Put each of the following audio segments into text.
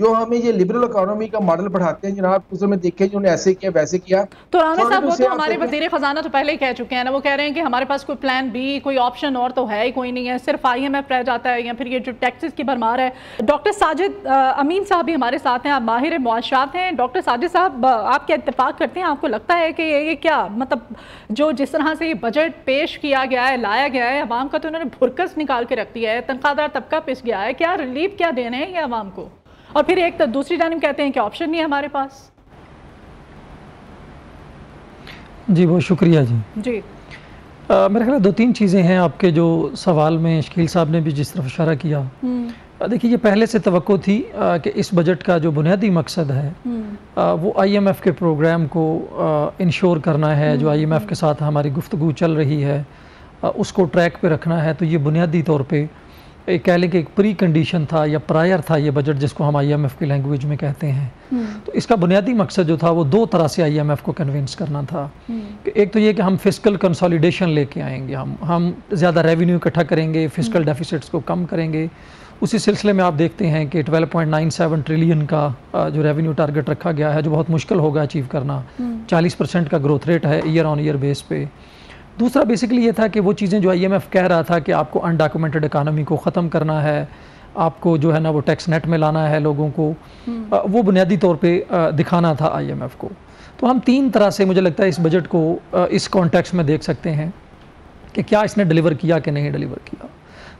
جو ہمیں یہ لبرل اکانومی کا ماڈل پڑھاتے ہیں جناب، اس میں دیکھیں جو نے ایسے کیا ویسے کیا. تو رانا صاحب وہ تو ہمارے وزیر خزانہ تو پہلے ہی کہہ چکے ہیں نا، وہ کہہ رہے ہیں کہ ہمارے پاس کوئی پلان بی، کوئی آپشن اور تو ہے ہی کوئی نہیں ہے، صرف IMF رہ جاتا ہے یا پھر یہ جو ٹیکسز کی بھرمار ہے. ڈاکٹر ساجد امین صاحب بھی ہمارے ساتھ ہیں، آپ ماہر معاشیات ہیں. ڈاکٹر ساجد صاحب، آپ کیا اتفاق کرتے ہیں؟ آپ کو لگتا ہے کہ یہ کیا مطلب جو جس طرح سے یہ بجٹ پیش کیا گیا ہے، لایا گیا ہے، عوام کا تو انہوں نے بھرکس نکال کے رکھ دیا ہے، تنخواہ دار طبقہ پس گیا ہے، کیا ریلیف کیا دینے ہیں یہ عوام کو؟ اور پھر ایک دوسری جانب کہتے ہیں کہ آپشن نہیں ہے ہمارے پاس. جی بہت شکریہ. جی میرے خیال 2-3 چیزیں ہیں آپ کے جو سوال میں شکیل صاحب نے بھی جس طرف اشارہ کیا. دیکھیے، یہ پہلے سے توقع تھی کہ اس بجٹ کا جو بنیادی مقصد ہے وہ IMF کے پروگرام کو انشور کرنا ہے. جو IMF کے ساتھ ہماری گفتگو چل رہی ہے اس کو ٹریک پہ رکھنا ہے. تو یہ بنیادی طور پہ ایک کہہ لیں کہ ایک پری کنڈیشن تھا یا پرائر تھا یہ بجٹ، جس کو ہم IMF کی لینگویج میں کہتے ہیں. تو اس کا بنیادی مقصد جو تھا وہ 2 طرح سے IMF کو کنونس کرنا تھا. کہ ایک تو یہ کہ ہم فسکل کنسالیڈیشن لے کے آئیں گے، ہم زیادہ ریونیو اکٹھا کریں گے، فسکل ڈیفیسٹس کو کم کریں گے. اسی سلسلے میں آپ دیکھتے ہیں کہ 12.97 ٹریلین کا جو ریونیو ٹارگٹ رکھا گیا ہے، جو بہت مشکل ہوگا اچیو کرنا. 40% کا گروتھ ریٹ ہے ایئر آن ایئر بیس پہ. دوسرا بیسکلی یہ تھا کہ وہ چیزیں جو IMF کہہ رہا تھا کہ آپ کو انڈاکومنٹڈ اکانومی کو ختم کرنا ہے، آپ کو جو ہے نا وہ ٹیکس نیٹ میں لانا ہے لوگوں کو، وہ بنیادی طور پہ دکھانا تھا IMF کو. تو ہم 3 طرح سے مجھے لگتا ہے اس بجٹ کو اس کانٹیکس میں دیکھ سکتے ہیں کہ کیا اس نے ڈیلیور کیا کہ نہیں ڈیلیور کیا.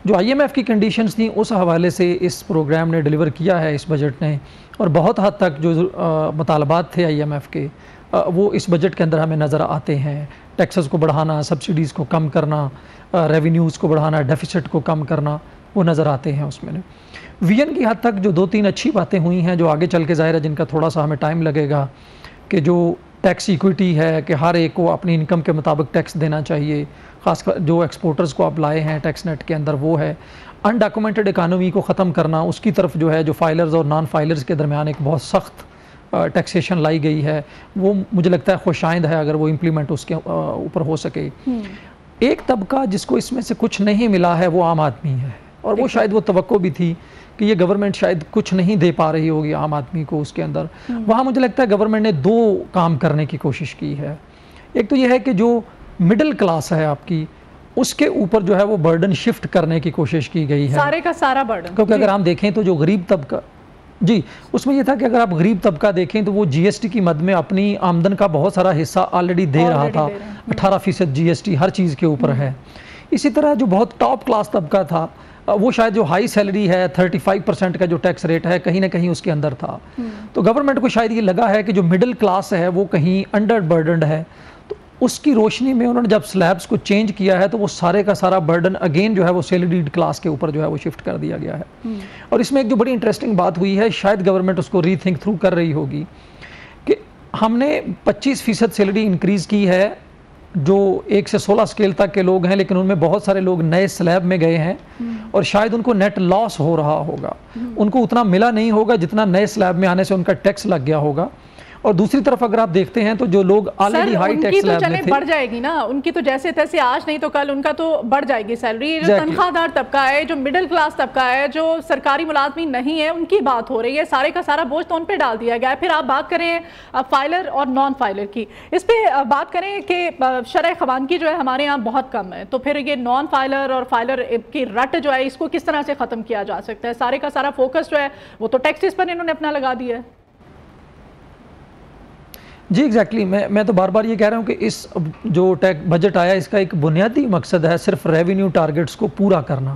جو IMF کی کنڈیشنز تھیں اس حوالے سے اس پروگرام نے ڈیلیور کیا ہے اس بجٹ نے، اور بہت حد تک جو مطالبات تھے IMF کے وہ اس بجٹ کے اندر ہمیں نظر آتے ہیں. ٹیکسز کو بڑھانا، سبسڈیز کو کم کرنا، ریونیوز کو بڑھانا، ڈیفیسٹ کو کم کرنا، وہ نظر آتے ہیں اس میں. وین کی حد تک جو 2-3 اچھی باتیں ہوئی ہیں جو آگے چل کے ظاہر ہے جن کا تھوڑا سا ہمیں ٹائم لگے گا، کہ جو ٹیکس ایکویٹی ہے کہ ہر ایک کو اپنی انکم کے مطابق ٹیکس دینا چاہیے، خاص کر جو ایکسپورٹرز کو آپ لائے ہیں ٹیکس نیٹ کے اندر، وہ ہے. انڈاکومنٹڈ اکانومی کو ختم کرنا، اس کی طرف جو ہے جو فائلرز اور نان فائلرز کے درمیان ایک بہت سخت ٹیکسیشن لائی گئی ہے، وہ مجھے لگتا ہے خوش آئند ہے اگر وہ امپلیمنٹ اس کے اوپر ہو سکے. ایک طبقہ جس کو اس میں سے کچھ نہیں ملا ہے وہ عام آدمی ہے، اور وہ شاید وہ توقع بھی تھی کہ یہ گورنمنٹ شاید کچھ نہیں دے پا رہی ہوگی عام آدمی کو اس کے اندر. وہاں مجھے لگتا ہے گورنمنٹ نے 2 کام کرنے کی کوشش کی ہے. ایک تو یہ ہے کہ جو مڈل کلاس ہے آپ کی، اس کے اوپر جو ہے وہ برڈن شفٹ کرنے کی کوشش کی گئی ہے، سارے کا سارا برڈن. کیونکہ اگر ہم دیکھیں تو جو غریب طبقہ، جی اس میں یہ تھا کہ اگر آپ غریب طبقہ دیکھیں تو وہ GST کی مد میں اپنی آمدن کا بہت سارا حصہ آلریڈی دے رہا تھا. 18% GST ہر چیز کے اوپر ہے. اسی طرح جو بہت ٹاپ کلاس طبقہ تھا وہ شاید جو ہائی سیلری ہے 35% کا جو ٹیکس ریٹ ہے کہیں نہ کہیں اس کے اندر تھا. تو گورنمنٹ کو شاید یہ لگا ہے کہ جو مڈل کلاس ہے وہ کہیں انڈر برڈنڈ ہے. تو اس کی روشنی میں انہوں نے جب سلیبس کو چینج کیا ہے تو وہ سارے کا سارا برڈن اگین جو ہے وہ سیلریڈ کلاس کے اوپر جو ہے وہ شفٹ کر دیا گیا ہے. اور اس میں ایک جو بڑی انٹرسٹنگ بات ہوئی ہے، شاید گورنمنٹ اس کو ری تھنک تھرو کر رہی ہوگی، کہ ہم نے 25% سیلری انکریز کی ہے جو 1 سے 16 اسکیل تک کے لوگ ہیں، لیکن ان میں بہت سارے لوگ نئے سلیب میں گئے ہیں اور شاید ان کو نیٹ لاس ہو رہا ہوگا، ان کو اتنا ملا نہیں ہوگا جتنا نئے سلیب میں آنے سے ان کا ٹیکس لگ گیا ہوگا. اور دوسری طرف اگر آپ دیکھتے ہیں تو جو لوگ آلریڈی ہائی ٹیکس لیب میں تھے، بڑھ جائے گی نا ان کی، تو جیسے تیسے آج نہیں تو کل ان کا تو بڑھ جائے گی سیلری. جو تنخواہ دار طبقہ ہے، جو مڈل کلاس طبقہ ہے، جو سرکاری ملازمین نہیں ہے، ان کی بات ہو رہی ہے. سارے کا سارا بوجھ تو ان پہ ڈال دیا گیا ہے. پھر آپ بات کریں فائلر اور نان فائلر کی، اس پہ بات کریں کہ شرح خوانگی جو ہے ہمارے یہاں بہت کم ہے. تو پھر یہ نان فائلر اور فائلر کی رٹ جو ہے اس کو کس طرح سے ختم کیا جا سکتا ہے؟ سارے کا سارا فوکس جو ہے وہ تو ٹیکسز پر انہوں نے اپنا لگا دیا ہے. جی ایگزیکٹلی، میں تو بار بار یہ کہہ رہا ہوں کہ اس جو بجٹ آیا اس کا ایک بنیادی مقصد ہے صرف ریونیو ٹارگٹس کو پورا کرنا.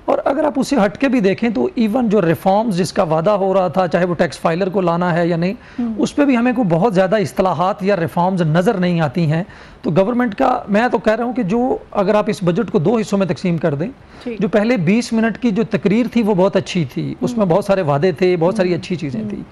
اور اگر آپ اسے ہٹ کے بھی دیکھیں تو ایون جو ریفارمز جس کا وعدہ ہو رہا تھا، چاہے وہ ٹیکس فائلر کو لانا ہے یا نہیں، اس پہ بھی ہمیں کوئی بہت زیادہ اصطلاحات یا ریفارمز نظر نہیں آتی ہیں. تو گورنمنٹ کا میں تو کہہ رہا ہوں کہ جو اگر آپ اس بجٹ کو 2 حصوں میں تقسیم کر دیں، جو پہلے 20 منٹ کی جو تقریر تھی وہ بہت اچھی تھی، اس میں بہت سارے وعدے تھے، بہت ساری اچھی چیزیں تھیں.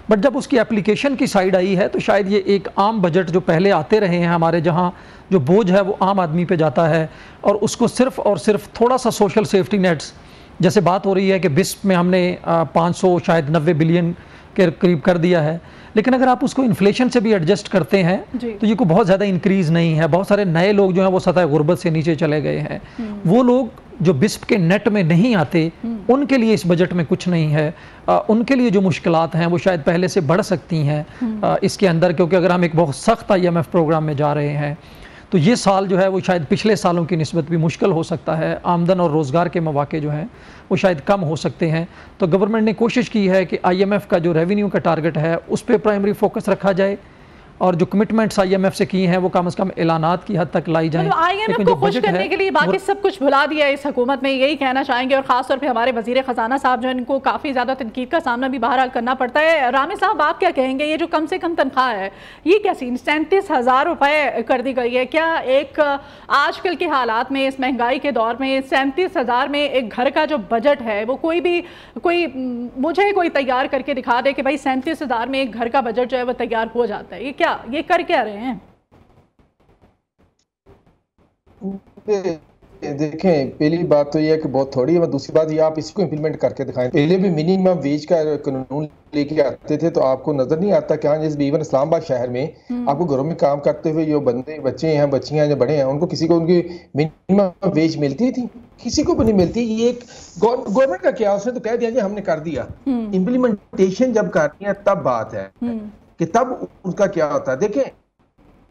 بٹ جب اس کی اپلیکیشن کی سائیڈ آئی ہے تو شاید یہ ایک عام بجٹ جو پہلے آتے رہے ہیں ہمارے، جہاں جو بوجھ ہے وہ عام آدمی پہ جاتا ہے اور اس کو صرف اور صرف تھوڑا سا سوشل سیفٹی نیٹس، جیسے بات ہو رہی ہے کہ بسپ میں ہم نے 500 شاید 90 بلین کے قریب کر دیا ہے، لیکن اگر آپ اس کو انفلیشن سے بھی ایڈجسٹ کرتے ہیں تو یہ کوئی بہت زیادہ انکریز نہیں ہے. بہت سارے نئے لوگ جو ہیں وہ سطح غربت سے نیچے چلے گئے ہیں. وہ لوگ جو بسپ کے نیٹ میں نہیں آتے ان کے لیے اس بجٹ میں کچھ نہیں ہے. ان کے لیے جو مشکلات ہیں وہ شاید پہلے سے بڑھ سکتی ہیں اس کے اندر, کیونکہ اگر ہم ایک بہت سخت IMF پروگرام میں جا رہے ہیں تو یہ سال جو ہے وہ شاید پچھلے سالوں کی نسبت بھی مشکل ہو سکتا ہے. آمدن اور روزگار کے مواقع جو ہیں وہ شاید کم ہو سکتے ہیں. تو گورنمنٹ نے کوشش کی ہے کہ IMF کا جو ریونیو کا ٹارگٹ ہے اس پہ پرائمری فوکس رکھا جائے, اور جو کمٹمنٹس IMF سے کی ہیں وہ کم از کم اعلانات کی حد تک لائی جائیں. IMF کو خوش کرنے کے لیے باقی سب کچھ بھلا دیا اس حکومت میں, یہی کہنا چاہیں گے, اور خاص طور پہ ہمارے وزیر خزانہ صاحب جو ان کو کافی زیادہ تنقید کا سامنا بھی بہرحال کرنا پڑتا ہے. رامع صاحب آپ کیا کہیں گے, یہ جو کم سے کم تنخواہ ہے یہ کیسی 37,000 روپے کر دی گئی ہے, کیا ایک آج کل کے حالات میں اس مہنگائی کے دور میں 37,000 میں ایک گھر کا جو بجٹ ہے وہ کوئی مجھے کوئی تیار کر کے دکھا دے کہ بھائی 37,000 میں ایک گھر کا بجٹ جو ہے وہ تیار ہو جاتا ہے, یہ کر کیا رہے ہیں؟ دیکھیں, پہلی بات تو یہ ہے کہ بہت تھوڑی ہے, دوسری بات یہ آپ اس کو امپلیمنٹ کر کے دکھائیں. پہلے بھی منیمم ویج کا قانون لے کے آتے تھے تو آپ کو نظر نہیں آتا کہ جس ایون اسلام آباد شہر میں آپ کو گھروں میں کام کرتے ہوئے جو بچے ہیں, بچیاں ہیں, جو بڑے ہیں, ان کو کسی کو ان کی منیمم ویج ملتی تھی؟ کسی کو بھی نہیں ملتی. یہ ایک گورنمنٹ کا کیا, اس نے تو کہہ دیا ہم نے کر دیا. امپلیمنٹیشن جب کرنی ہے تب بات ہے کہ تب ان کا کیا ہوتا ہے. دیکھیں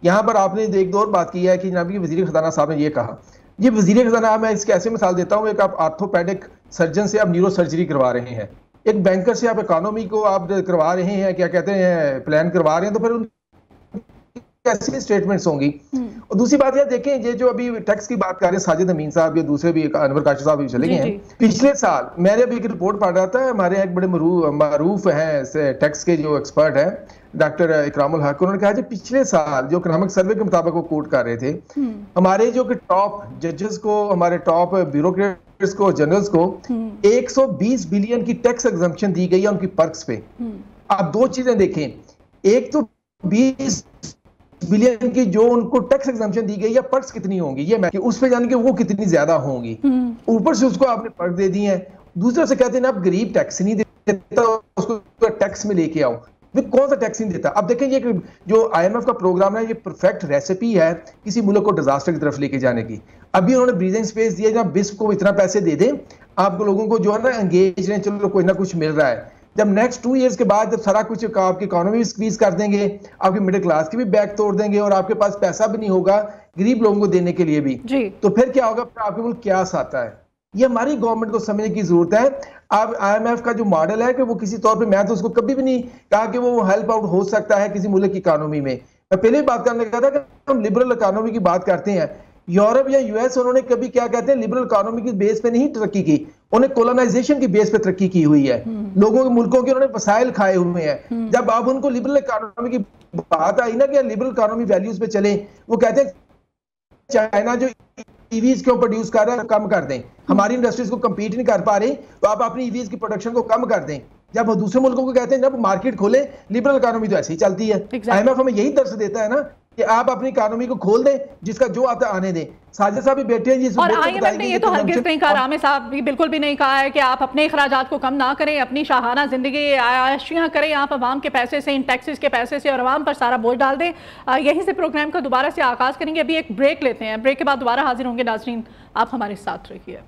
یہاں پر آپ نے ایک دو اور بات کی ہے کہ جناب یہ وزیر خزانہ صاحب نے یہ کہا, یہ وزیر خزانہ, میں اس کی ایسے مثال دیتا ہوں, ایک آپ آرتھوپیڈک سرجن سے آپ نیورو سرجری کروا رہے ہیں, ایک بینکر سے آپ اکانومی کو آپ کروا رہے ہیں, کیا کہتے ہیں, پلان کروا رہے ہیں, تو پھر ان کیسی سٹیٹمنٹس ہوں گی. اور دوسری بات یہ دیکھیں, یہ جو ابھی ٹیکس کی بات کر رہے ہیں ساجد امین صاحب, یہ دوسرے بھی انور کاشف صاحب بھی چلے گئے ہیں. پچھلے سال میں نے ابھی ایک رپورٹ پڑھ رہا تھا, ہمارے ایک بڑے معروف ہیں ٹیکس کے جو ایکسپرٹ ہیں ڈاکٹر اکرام الحق, انہوں نے کہا کہ پچھلے سال جو اکنامک سروے کے مطابق وہ کوٹ کر رہے تھے, ہمارے جو کہ ٹاپ ججز کو, ہمارے ٹاپ بیوروکریٹس کو, جنرلز کو 120 بلین کی ٹیکس ایگزمپشن دی گئی ہے ان کی پرکس پہ. آپ دو چیزیں دیکھیں, ایک تو 20 بلین کی جو ان کو ٹیکس ایگزمپشن دی گئی ہے, پرکس کتنی ہوں گی یہ میں کہ اس پہ جان کے وہ کتنی زیادہ ہوں گی, اوپر سے اس کو آپ نے پرک دے دی ہیں. دوسرے سے کہتے ہیں آپ غریب ٹیکس نہیں دیتا, اس کو ٹیکس میں لے کے آؤ. کون سا ٹیکس نہیں دیتا؟ اب دیکھیں یہ جو IMF کا پروگرام ہے یہ پرفیکٹ ریسیپی ہے کسی ملک کو ڈیزاسٹر کی طرف لے کے جانے کی. ابھی انہوں نے بریزنگ سپیس دیا, جہاں بسپ کو اتنا پیسے دے دیں آپ کو, لوگوں کو جو ہے نا انگیج رہیں, چلو کوئی نہ کچھ مل رہا ہے. جب نیکسٹ 2 ایئرز کے بعد جب سارا کچھ آپ کی اکانومی بھی سکویز کر دیں گے, آپ کی مڈل کلاس کی بھی بیک توڑ دیں گے, اور آپ کے پاس پیسہ بھی نہیں ہوگا غریب لوگوں کو دینے کے لیے بھی, تو پھر کیا ہوگا, پھر آپ کے ملک کیا آتا ہے. یہ ہماری گورنمنٹ کو سمجھنے کی ضرورت ہے. اب IMF کا جو ماڈل ہے کہ وہ کسی طور پہ, میں تو اس کو کبھی بھی نہیں کہا کہ وہ ہیلپ آؤٹ ہو سکتا ہے کسی ملک کی اکانومی میں. میں پہلے بھی بات کرنے کا تھا کہ ہم لبرل اکانومی کی بات کرتے ہیں. یورپ یا US انہوں نے کبھی کیا کہتے ہیں لبرل اکانومی کی بیس پہ نہیں ترقی کی, انہیں کولونائزیشن کی بیس پہ ترقی کی ہوئی ہے. لوگوں کے ملکوں کے انہوں نے وسائل کھائے ہوئے ہیں. جب اب ان کو لبرل اکانومی کی بات آئی نا کہ لبرل اکانومی ویلیوز پہ چلیں, وہ کہتے ہیں چائنا جو EVs کیوں پروڈیوس کر رہا ہے کم کر دیں, ہماری انڈسٹریز کو کمپیٹ نہیں کر پا رہی تو آپ اپنی EVs کی پروڈکشن کو کم کر دیں. جب دوسرے ملکوں کو کہتے ہیں جب مارکیٹ کھولے, لبرل اکانومی تو ایسے ہی چلتی ہے. IMF ہمیں یہی درس دیتا ہے نا کہ آپ اپنی اکانومی کو کھول دیں, جس کا جو آتا آنے دیں. ساجد صاحب بھی بیٹھے ہیں, اور IMF نے یہ تو ہرگز نہیں کہا, رامع صاحب بھی بالکل بھی نہیں کہا ہے کہ آپ اپنے اخراجات کو کم نہ کریں, اپنی شاہانہ زندگی عیاشیاں کریں آپ عوام کے پیسے سے, ان ٹیکسز کے پیسے سے, اور عوام پر سارا بوجھ ڈال دیں. یہیں سے پروگرام کا دوبارہ سے آغاز کریں گے. ابھی ایک بریک لیتے ہیں, بریک کے بعد دوبارہ حاضر ہوں گے. ناظرین آپ ہمارے ساتھ رہیے.